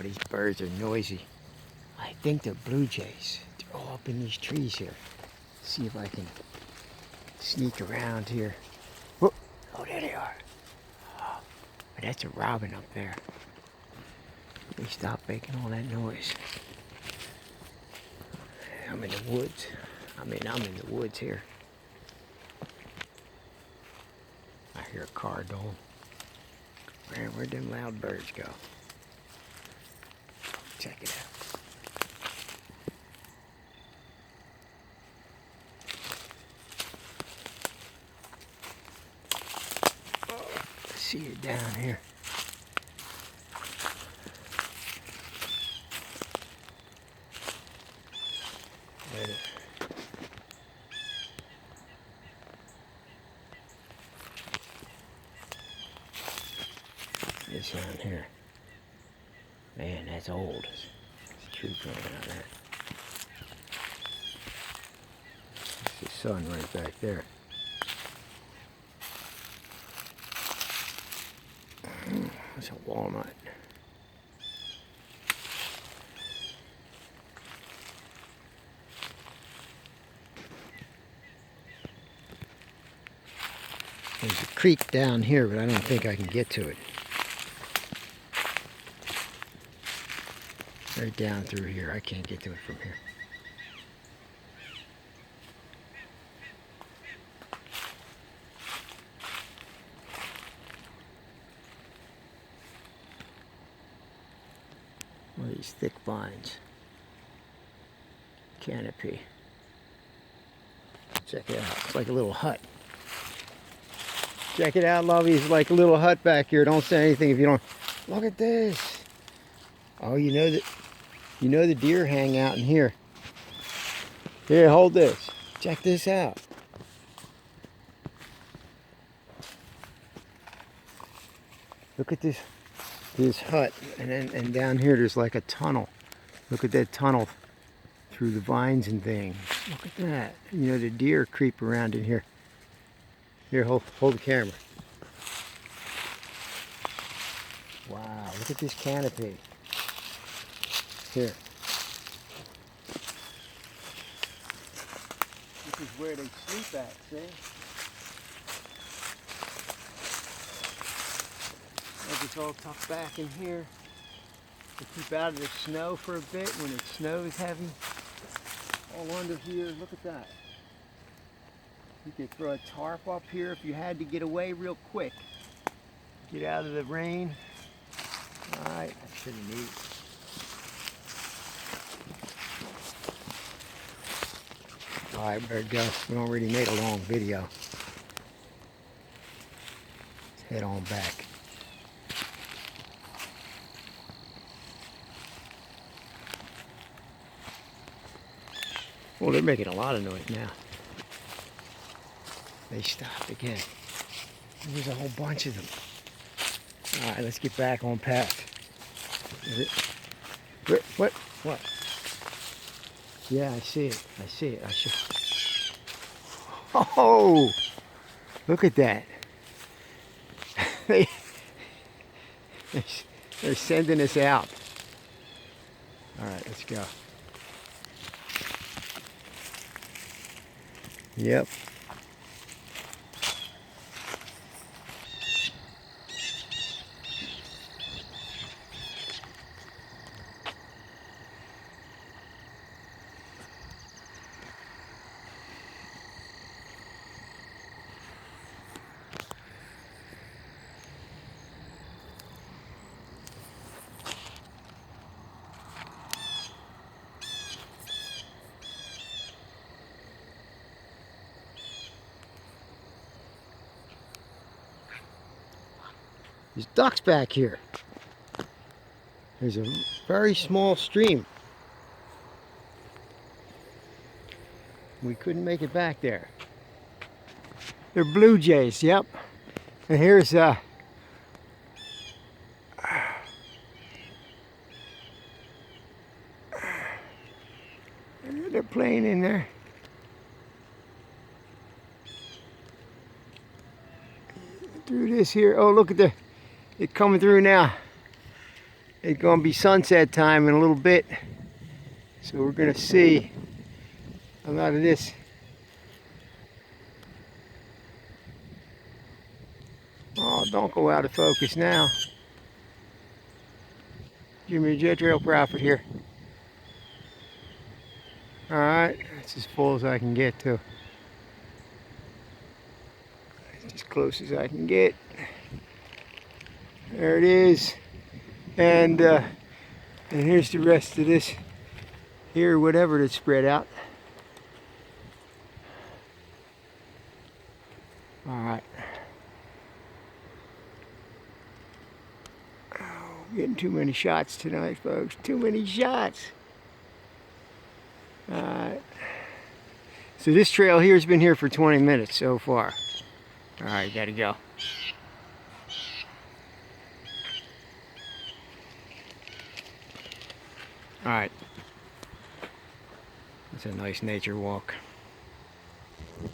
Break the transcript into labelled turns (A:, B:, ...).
A: Oh, these birds are noisy. I think they're blue jays. They're all up in these trees here. See if I can sneak around here. Whoop. Oh, there they are. Oh, but that's a robin up there. Let me stop making all that noise. I'm in the woods. I'm in the woods here. I hear a car door. Man, where'd them loud birds go? Check it out. Oh, I see it down here. This one here. Man, that's old. There's tree growing out there. There's the sun right back there. That's a walnut. There's a creek down here, but I don't think I can get to it. Right down through here. I can't get to it from here. One of these thick vines. Canopy. Check it out. It's like a little hut. Check it out, lovey. It's like a little hut back here. Don't say anything if you don't. Look at this. Oh, you know that. You know the deer hang out in here. Here, hold this. Check this out. Look at this hut, and down here there's like a tunnel. Look at that tunnel through the vines and things. Look at that. You know the deer creep around in here. Here, hold the camera. Wow, look at this canopy. Here. This is where they sleep at, see? They just all tucked back in here. They keep out of the snow for a bit when it snows heavy. All under here, look at that. You could throw a tarp up here if you had to get away real quick. Get out of the rain. Alright, that's pretty neat. Alright, better go. We already made a long video. Let's head on back. Well, they're making a lot of noise now. They stopped again. There's a whole bunch of them. Alright, let's get back on path. What? Yeah, I see it. I should. Oh! Look at that. They're sending us out. Alright, let's go. Yep. There's ducks back here. There's a very small stream. We couldn't make it back there. They're blue jays, yep. And here's they're playing in there. Through this here. Oh, look at it coming through now. It's going to be sunset time in a little bit. So we're going to see a lot of this. Oh, don't go out of focus now. Give me a jet trail profit here. Alright, that's as full as I can get to. As close as I can get. There it is. And here's the rest of this here, whatever that's spread out. Alright. Oh, getting too many shots tonight, folks. Too many shots. Alright. So this trail here has been here for 20 minutes so far. Alright, gotta go. Alright. It's a nice nature walk.